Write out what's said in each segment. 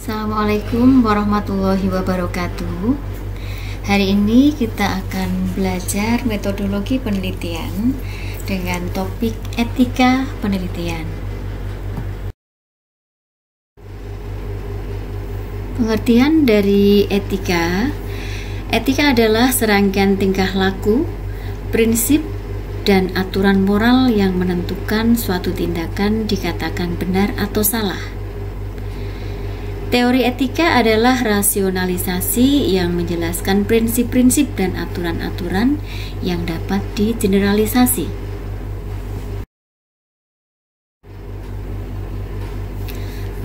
Assalamualaikum warahmatullahi wabarakatuh. Hari ini kita akan belajar metodologi penelitian dengan topik etika penelitian. Pengertian dari etika. Etika adalah serangkaian tingkah laku, prinsip, dan aturan moral yang menentukan suatu tindakan dikatakan benar atau salah. Teori etika adalah rasionalisasi yang menjelaskan prinsip-prinsip dan aturan-aturan yang dapat digeneralisasi.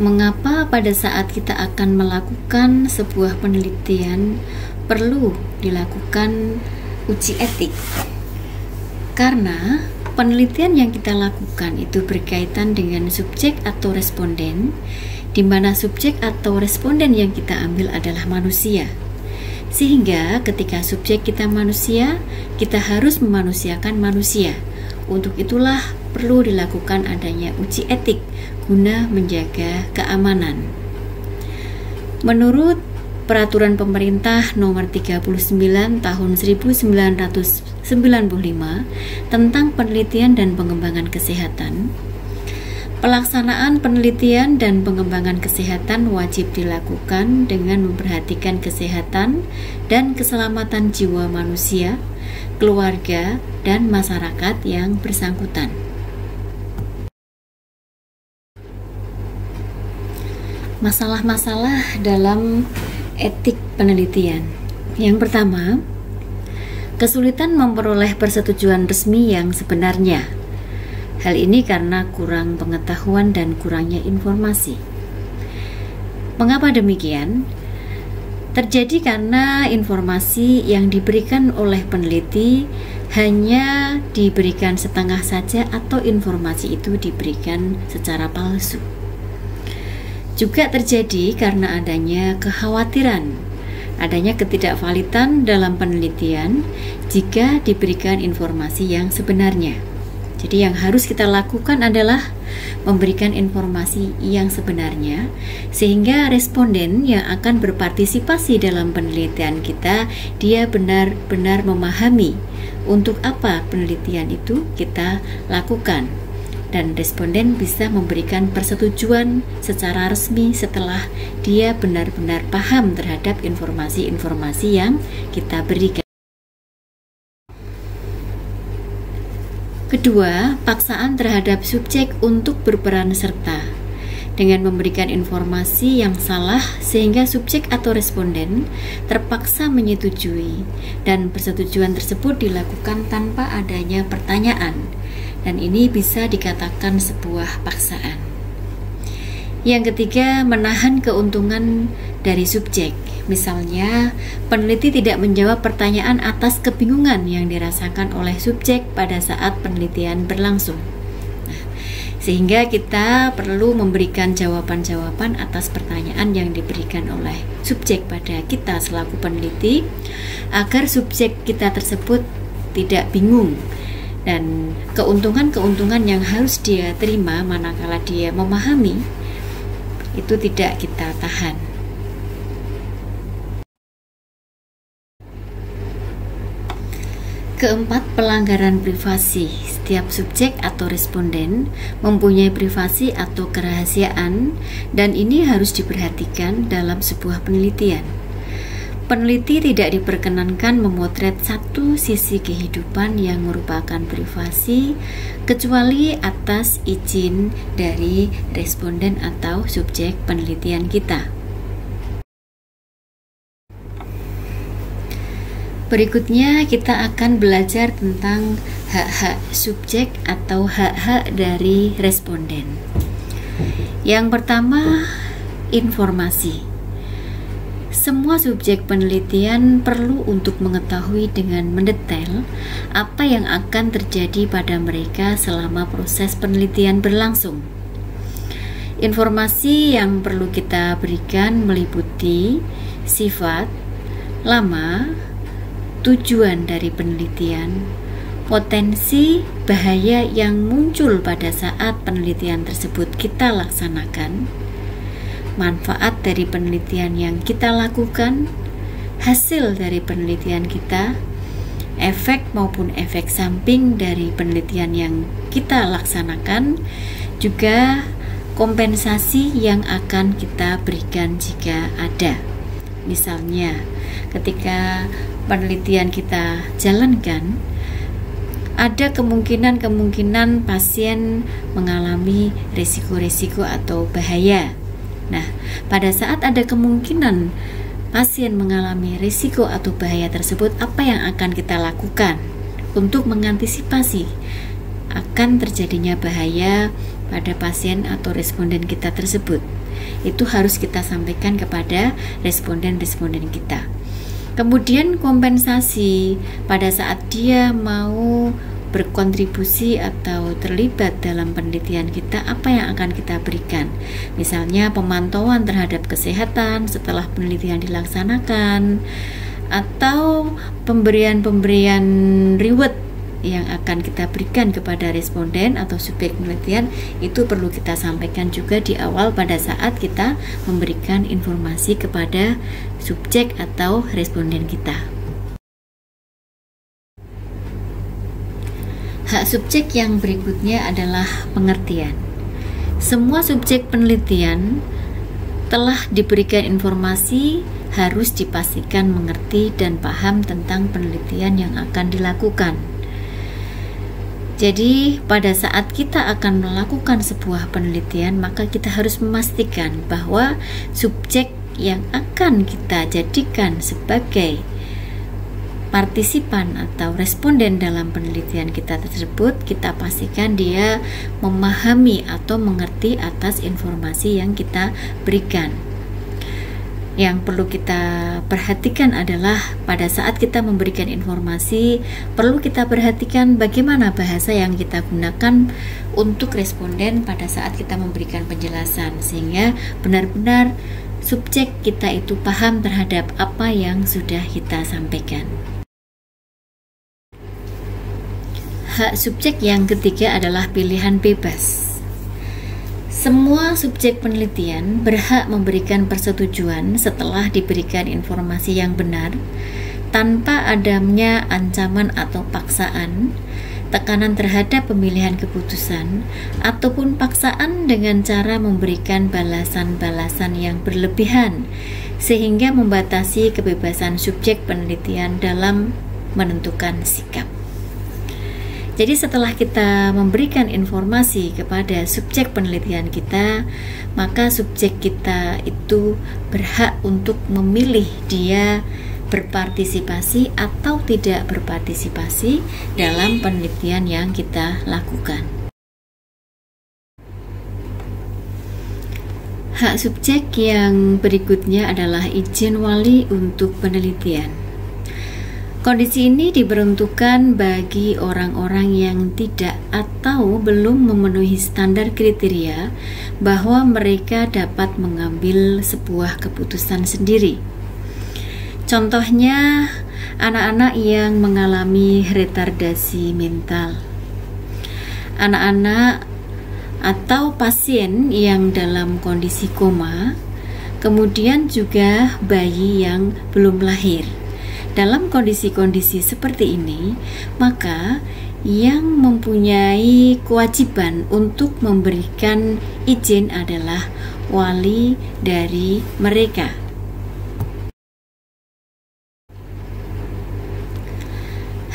Mengapa pada saat kita akan melakukan sebuah penelitian perlu dilakukan uji etik? Karena penelitian yang kita lakukan itu berkaitan dengan subjek atau responden, di mana subjek atau responden yang kita ambil adalah manusia. Sehingga ketika subjek kita manusia, kita harus memanusiakan manusia. Untuk itulah perlu dilakukan adanya uji etik guna menjaga keamanan. Menurut Peraturan Pemerintah Nomor 39 Tahun 1995 tentang penelitian dan pengembangan kesehatan, pelaksanaan penelitian dan pengembangan kesehatan wajib dilakukan dengan memperhatikan kesehatan dan keselamatan jiwa manusia, keluarga, dan masyarakat yang bersangkutan. Masalah-masalah dalam etik penelitian. Yang pertama, kesulitan memperoleh persetujuan resmi yang sebenarnya. Hal ini karena kurang pengetahuan dan kurangnya informasi. Mengapa demikian? Terjadi karena informasi yang diberikan oleh peneliti hanya diberikan setengah saja atau informasi itu diberikan secara palsu. Juga terjadi karena adanya kekhawatiran, adanya ketidakvalidan dalam penelitian jika diberikan informasi yang sebenarnya. Jadi yang harus kita lakukan adalah memberikan informasi yang sebenarnya, sehingga responden yang akan berpartisipasi dalam penelitian kita, dia benar-benar memahami untuk apa penelitian itu kita lakukan. Dan responden bisa memberikan persetujuan secara resmi setelah dia benar-benar paham terhadap informasi-informasi yang kita berikan. Kedua, paksaan terhadap subjek untuk berperan serta dengan memberikan informasi yang salah sehingga subjek atau responden terpaksa menyetujui, dan persetujuan tersebut dilakukan tanpa adanya pertanyaan, dan ini bisa dikatakan sebuah paksaan. Yang ketiga, menahan keuntungan dari subjek. Misalnya, peneliti tidak menjawab pertanyaan atas kebingungan yang dirasakan oleh subjek pada saat penelitian berlangsung. Sehingga kita perlu memberikan jawaban-jawaban atas pertanyaan yang diberikan oleh subjek pada kita selaku peneliti, agar subjek kita tersebut tidak bingung, dan keuntungan-keuntungan yang harus dia terima manakala dia memahami itu tidak kita tahan. Keempat, pelanggaran privasi. Setiap subjek atau responden mempunyai privasi atau kerahasiaan, dan ini harus diperhatikan dalam sebuah penelitian. Peneliti tidak diperkenankan memotret satu sisi kehidupan yang merupakan privasi kecuali atas izin dari responden atau subjek penelitian kita. Berikutnya kita akan belajar tentang hak-hak subjek atau hak-hak dari responden. Yang pertama, informasi. Semua subjek penelitian perlu untuk mengetahui dengan mendetail apa yang akan terjadi pada mereka selama proses penelitian berlangsung. Informasi yang perlu kita berikan meliputi sifat, lama, tujuan dari penelitian, potensi bahaya yang muncul pada saat penelitian tersebut kita laksanakan, manfaat dari penelitian yang kita lakukan, hasil dari penelitian kita, efek maupun efek samping dari penelitian yang kita laksanakan, juga kompensasi yang akan kita berikan jika ada. Misalnya, ketika penelitian kita jalankan, ada kemungkinan pasien mengalami risiko-risiko atau bahaya. Nah, pada saat ada kemungkinan pasien mengalami risiko atau bahaya tersebut, apa yang akan kita lakukan untuk mengantisipasi akan terjadinya bahaya pada pasien atau responden kita tersebut? Itu harus kita sampaikan kepada responden-responden kita. Kemudian kompensasi pada saat dia mau berkontribusi atau terlibat dalam penelitian kita, apa yang akan kita berikan? Misalnya pemantauan terhadap kesehatan setelah penelitian dilaksanakan, atau pemberian reward yang akan kita berikan kepada responden atau subjek penelitian. Itu perlu kita sampaikan juga di awal pada saat kita memberikan informasi kepada subjek atau responden kita. Hak subjek yang berikutnya adalah pengertian. Semua subjek penelitian telah diberikan informasi harus dipastikan mengerti dan paham tentang penelitian yang akan dilakukan. Jadi, pada saat kita akan melakukan sebuah penelitian, maka kita harus memastikan bahwa subjek yang akan kita jadikan sebagai partisipan atau responden dalam penelitian kita tersebut, kita pastikan dia memahami atau mengerti atas informasi yang kita berikan. Yang perlu kita perhatikan adalah pada saat kita memberikan informasi, perlu kita perhatikan bagaimana bahasa yang kita gunakan untuk responden pada saat kita memberikan penjelasan, sehingga benar-benar subjek kita itu paham terhadap apa yang sudah kita sampaikan. Hak subjek yang ketiga adalah pilihan bebas. Semua subjek penelitian berhak memberikan persetujuan setelah diberikan informasi yang benar, tanpa adanya ancaman atau paksaan, tekanan terhadap pemilihan keputusan, ataupun paksaan dengan cara memberikan balasan-balasan yang berlebihan, sehingga membatasi kebebasan subjek penelitian dalam menentukan sikap. Jadi setelah kita memberikan informasi kepada subjek penelitian kita, maka subjek kita itu berhak untuk memilih dia berpartisipasi atau tidak berpartisipasi dalam penelitian yang kita lakukan. Hak subjek yang berikutnya adalah izin wali untuk penelitian. Kondisi ini diperuntukkan bagi orang-orang yang tidak atau belum memenuhi standar kriteria bahwa mereka dapat mengambil sebuah keputusan sendiri. Contohnya, anak-anak yang mengalami retardasi mental, anak-anak atau pasien yang dalam kondisi koma, kemudian juga bayi yang belum lahir. Dalam kondisi-kondisi seperti ini, maka yang mempunyai kewajiban untuk memberikan izin adalah wali dari mereka.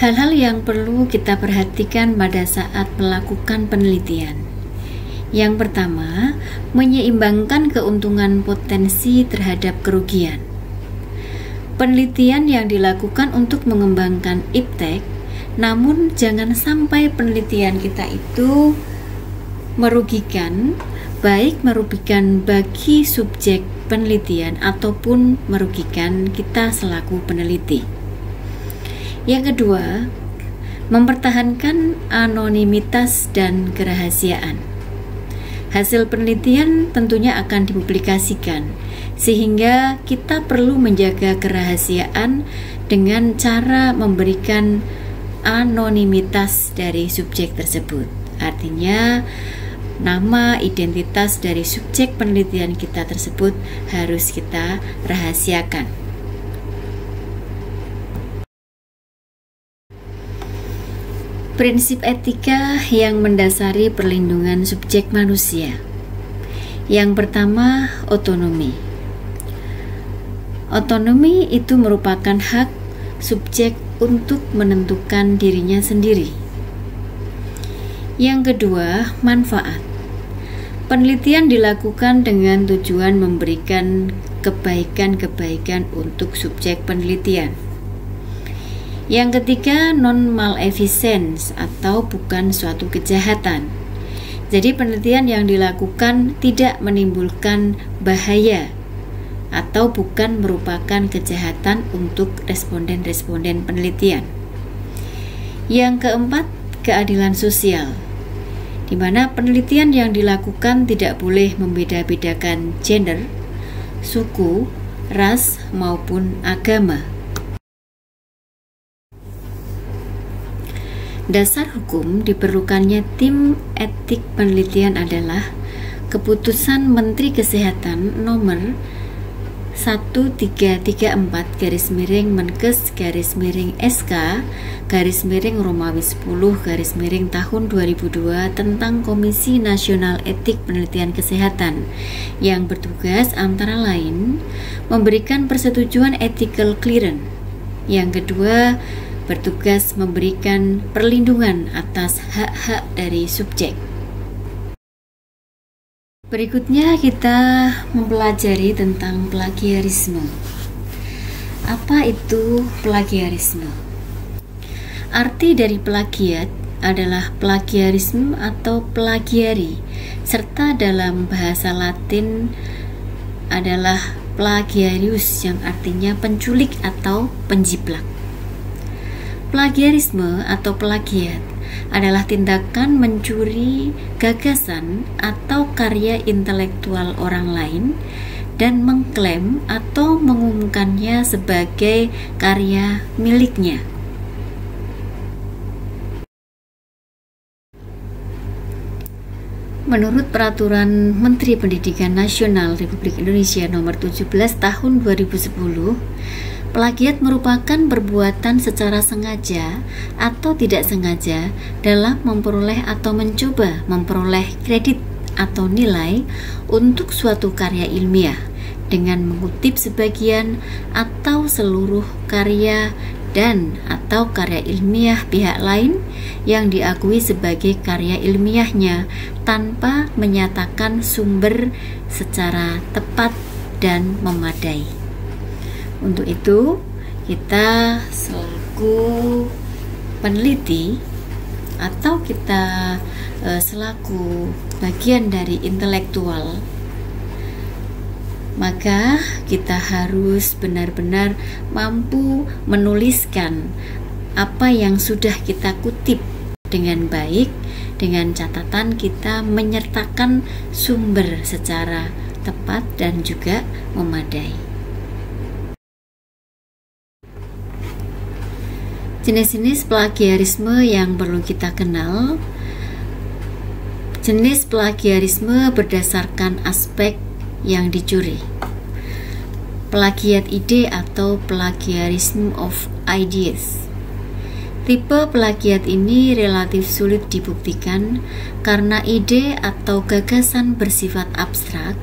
Hal-hal yang perlu kita perhatikan pada saat melakukan penelitian. Yang pertama, menyeimbangkan keuntungan potensi terhadap kerugian. Penelitian yang dilakukan untuk mengembangkan iptek, namun jangan sampai penelitian kita itu merugikan, baik merugikan bagi subjek penelitian ataupun merugikan kita selaku peneliti. Yang kedua, mempertahankan anonimitas dan kerahasiaan. Hasil penelitian tentunya akan dipublikasikan, sehingga kita perlu menjaga kerahasiaan dengan cara memberikan anonimitas dari subjek tersebut. Artinya, nama identitas dari subjek penelitian kita tersebut harus kita rahasiakan. Prinsip etika yang mendasari perlindungan subjek manusia. Yang pertama, otonomi. Otonomi itu merupakan hak subjek untuk menentukan dirinya sendiri. Yang kedua, manfaat. Penelitian dilakukan dengan tujuan memberikan kebaikan-kebaikan untuk subjek penelitian. Yang ketiga, non-maleficence atau bukan suatu kejahatan. Jadi penelitian yang dilakukan tidak menimbulkan bahaya atau bukan merupakan kejahatan untuk responden-responden penelitian. Yang keempat, keadilan sosial, di mana penelitian yang dilakukan tidak boleh membeda-bedakan gender, suku, ras, maupun agama. Dasar hukum diperlukannya tim etik penelitian adalah Keputusan Menteri Kesehatan nomor 1334-Menkes-SK-Romawi 10-Tahun 2002 tentang Komisi Nasional Etik Penelitian Kesehatan yang bertugas antara lain memberikan persetujuan ethical clearance. Yang kedua, bertugas memberikan perlindungan atas hak-hak dari subjek. Berikutnya kita mempelajari tentang plagiarisme. Apa itu plagiarisme? Arti dari plagiat adalah plagiarisme atau plagiari, serta dalam bahasa Latin adalah plagiarius yang artinya penculik atau penjiplak. Plagiarisme atau plagiat adalah tindakan mencuri gagasan atau karya intelektual orang lain dan mengklaim atau mengumumkannya sebagai karya miliknya. Menurut Peraturan Menteri Pendidikan Nasional Republik Indonesia Nomor 17 Tahun 2010, plagiat merupakan perbuatan secara sengaja atau tidak sengaja dalam memperoleh atau mencoba memperoleh kredit atau nilai untuk suatu karya ilmiah dengan mengutip sebagian atau seluruh karya dan atau karya ilmiah pihak lain yang diakui sebagai karya ilmiahnya tanpa menyatakan sumber secara tepat dan memadai. Untuk itu, kita selaku peneliti atau kita selaku bagian dari intelektual, maka kita harus benar-benar mampu menuliskan apa yang sudah kita kutip dengan baik, dengan catatan kita menyertakan sumber secara tepat dan juga memadai. Jenis-jenis plagiarisme yang perlu kita kenal. Jenis plagiarisme berdasarkan aspek yang dicuri. Plagiat ide atau plagiarism of ideas. Tipe plagiat ini relatif sulit dibuktikan karena ide atau gagasan bersifat abstrak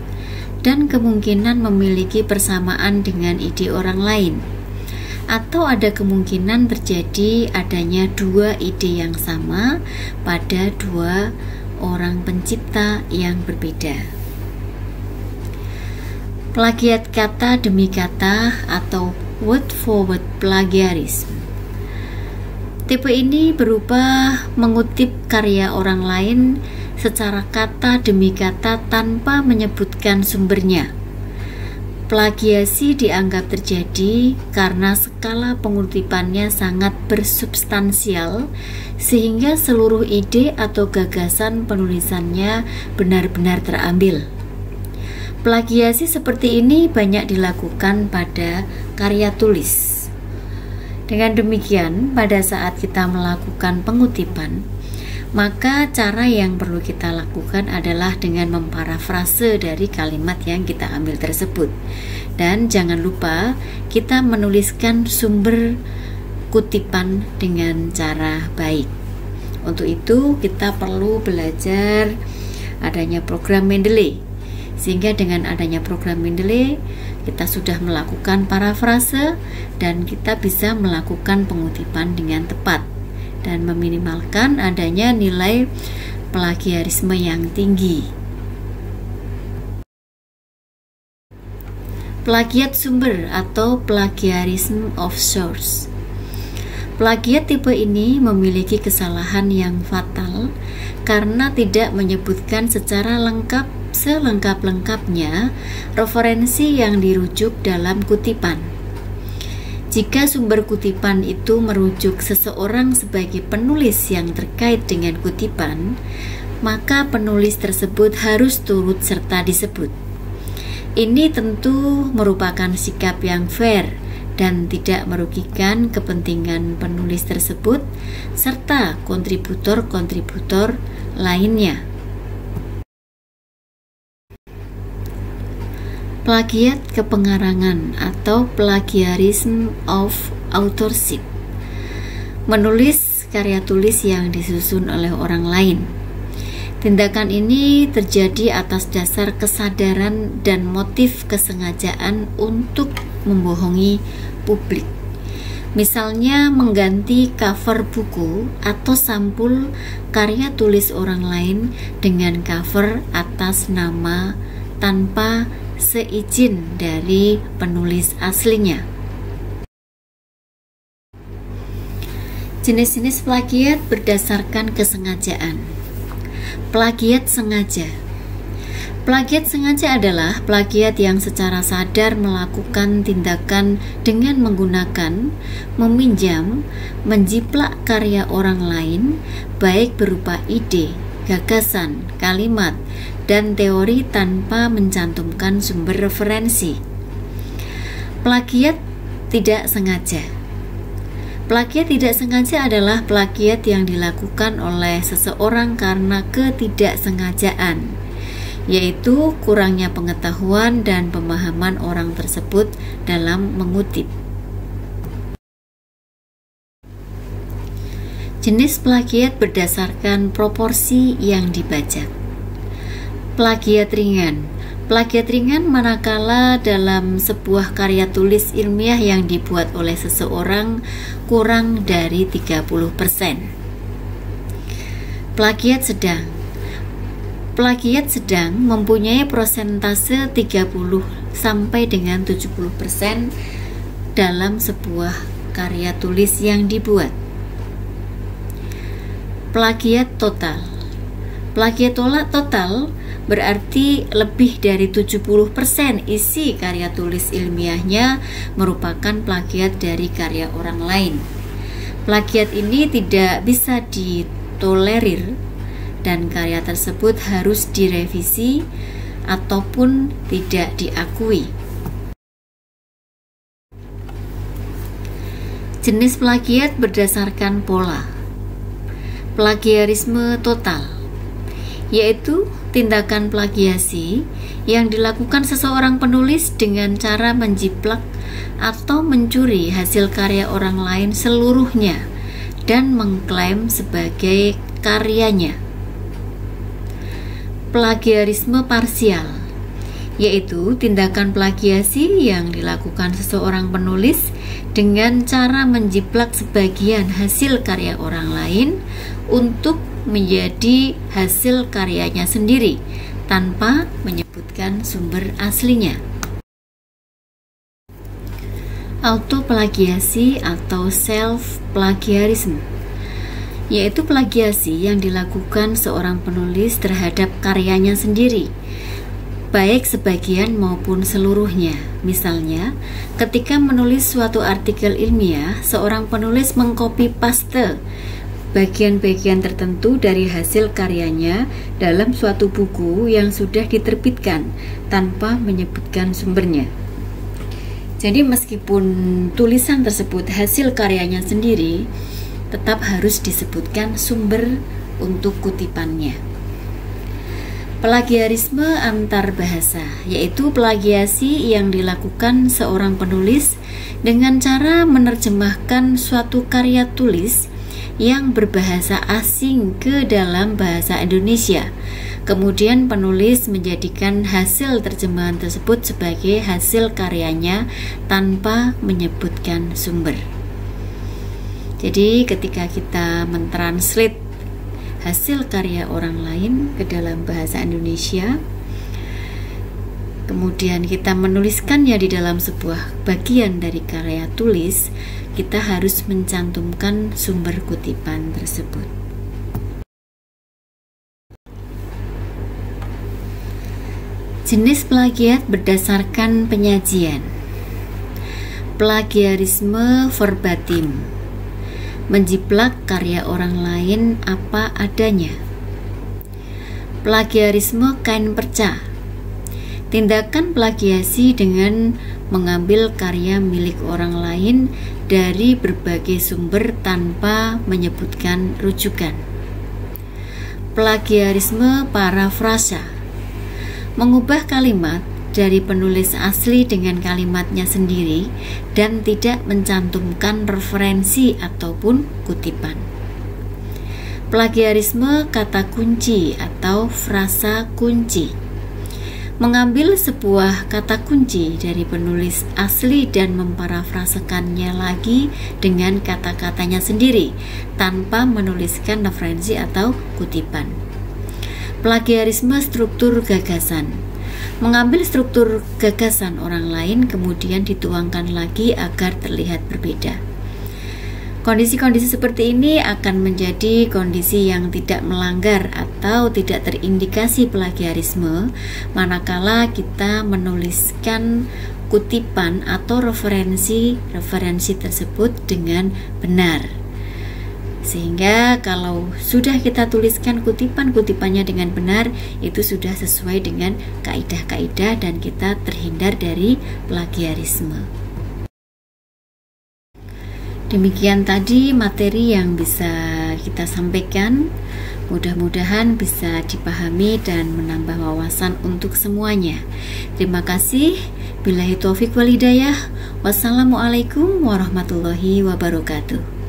dan kemungkinan memiliki persamaan dengan ide orang lain, atau ada kemungkinan terjadi adanya dua ide yang sama pada dua orang pencipta yang berbeda. Plagiat kata demi kata atau word for word plagiarism. Tipe ini berupa mengutip karya orang lain secara kata demi kata tanpa menyebutkan sumbernya. Plagiasi dianggap terjadi karena skala pengutipannya sangat bersubstansial sehingga seluruh ide atau gagasan penulisannya benar-benar terambil. Plagiasi seperti ini banyak dilakukan pada karya tulis. Dengan demikian, pada saat kita melakukan pengutipan, Maka cara yang perlu kita lakukan adalah dengan memparafrase dari kalimat yang kita ambil tersebut. Dan jangan lupa kita menuliskan sumber kutipan dengan cara baik. Untuk itu kita perlu belajar adanya program Mendeley. Sehingga dengan adanya program Mendeley kita sudah melakukan parafrase dan kita bisa melakukan pengutipan dengan tepat dan meminimalkan adanya nilai plagiarisme yang tinggi. Plagiat sumber atau plagiarism of source. Plagiat tipe ini memiliki kesalahan yang fatal karena tidak menyebutkan secara lengkap selengkap-lengkapnya referensi yang dirujuk dalam kutipan. Jika sumber kutipan itu merujuk seseorang sebagai penulis yang terkait dengan kutipan, maka penulis tersebut harus turut serta disebut. Ini tentu merupakan sikap yang fair dan tidak merugikan kepentingan penulis tersebut serta kontributor-kontributor lainnya. Plagiat kepengarangan atau plagiarism of authorship. Menulis karya tulis yang disusun oleh orang lain. Tindakan ini terjadi atas dasar kesadaran dan motif kesengajaan untuk membohongi publik. Misalnya mengganti cover buku atau sampul karya tulis orang lain dengan cover atas nama tanpa seizin dari penulis aslinya. Jenis-jenis plagiat berdasarkan kesengajaan. Plagiat sengaja. Plagiat sengaja adalah plagiat yang secara sadar melakukan tindakan dengan menggunakan, meminjam, menjiplak karya orang lain, baik berupa ide, gagasan, kalimat, dan teori tanpa mencantumkan sumber referensi. Plagiat tidak sengaja. Plagiat tidak sengaja adalah plagiat yang dilakukan oleh seseorang karena ketidaksengajaan, yaitu kurangnya pengetahuan dan pemahaman orang tersebut dalam mengutip. Jenis plagiat berdasarkan proporsi yang dibajak. Plagiat ringan. Plagiat ringan manakala dalam sebuah karya tulis ilmiah yang dibuat oleh seseorang kurang dari 30%. Plagiat sedang. Plagiat sedang mempunyai persentase 30 sampai dengan 70% dalam sebuah karya tulis yang dibuat. Plagiat total. Plagiat total berarti lebih dari 70% isi karya tulis ilmiahnya merupakan plagiat dari karya orang lain. Plagiat ini tidak bisa ditolerir dan karya tersebut harus direvisi ataupun tidak diakui. Jenis plagiat berdasarkan pola. Plagiarisme total, yaitu tindakan plagiasi yang dilakukan seseorang penulis dengan cara menjiplak atau mencuri hasil karya orang lain seluruhnya dan mengklaim sebagai karyanya. Plagiarisme parsial, yaitu tindakan plagiasi yang dilakukan seseorang penulis dengan cara menjiplak sebagian hasil karya orang lain untuk menjadi hasil karyanya sendiri tanpa menyebutkan sumber aslinya. Autoplagiasi atau self-plagiarism, yaitu plagiasi yang dilakukan seorang penulis terhadap karyanya sendiri, baik sebagian maupun seluruhnya. Misalnya, ketika menulis suatu artikel ilmiah, seorang penulis mengcopy paste bagian-bagian tertentu dari hasil karyanya dalam suatu buku yang sudah diterbitkan tanpa menyebutkan sumbernya. Jadi meskipun tulisan tersebut hasil karyanya sendiri, tetap harus disebutkan sumber untuk kutipannya. Plagiarisme antar bahasa, yaitu plagiasi yang dilakukan seorang penulis dengan cara menerjemahkan suatu karya tulis yang berbahasa asing ke dalam bahasa Indonesia. Kemudian penulis menjadikan hasil terjemahan tersebut sebagai hasil karyanya tanpa menyebutkan sumber. Jadi ketika kita mentranslate hasil karya orang lain ke dalam bahasa Indonesia, kemudian kita menuliskannya di dalam sebuah bagian dari karya tulis, kita harus mencantumkan sumber kutipan tersebut. Jenis plagiat berdasarkan penyajian. Plagiarisme verbatim, menjiplak karya orang lain apa adanya. Plagiarisme kain perca, tindakan plagiasi dengan mengambil karya milik orang lain dari berbagai sumber tanpa menyebutkan rujukan. Plagiarisme parafrasa, mengubah kalimat dari penulis asli dengan kalimatnya sendiri dan tidak mencantumkan referensi ataupun kutipan. Plagiarisme kata kunci atau frasa kunci, mengambil sebuah kata kunci dari penulis asli dan memparafrasekannya lagi dengan kata-katanya sendiri tanpa menuliskan referensi atau kutipan. Plagiarisme struktur gagasan, mengambil struktur gagasan orang lain kemudian dituangkan lagi agar terlihat berbeda. Kondisi-kondisi seperti ini akan menjadi kondisi yang tidak melanggar atau tidak terindikasi plagiarisme manakala kita menuliskan kutipan atau referensi tersebut dengan benar. Sehingga kalau sudah kita tuliskan kutipan-kutipannya dengan benar, itu sudah sesuai dengan kaidah-kaidah dan kita terhindar dari plagiarisme. Demikian tadi materi yang bisa kita sampaikan. Mudah-mudahan bisa dipahami dan menambah wawasan untuk semuanya. Terima kasih. Billahi taufiq wal hidayah. Wassalamualaikum warahmatullahi wabarakatuh.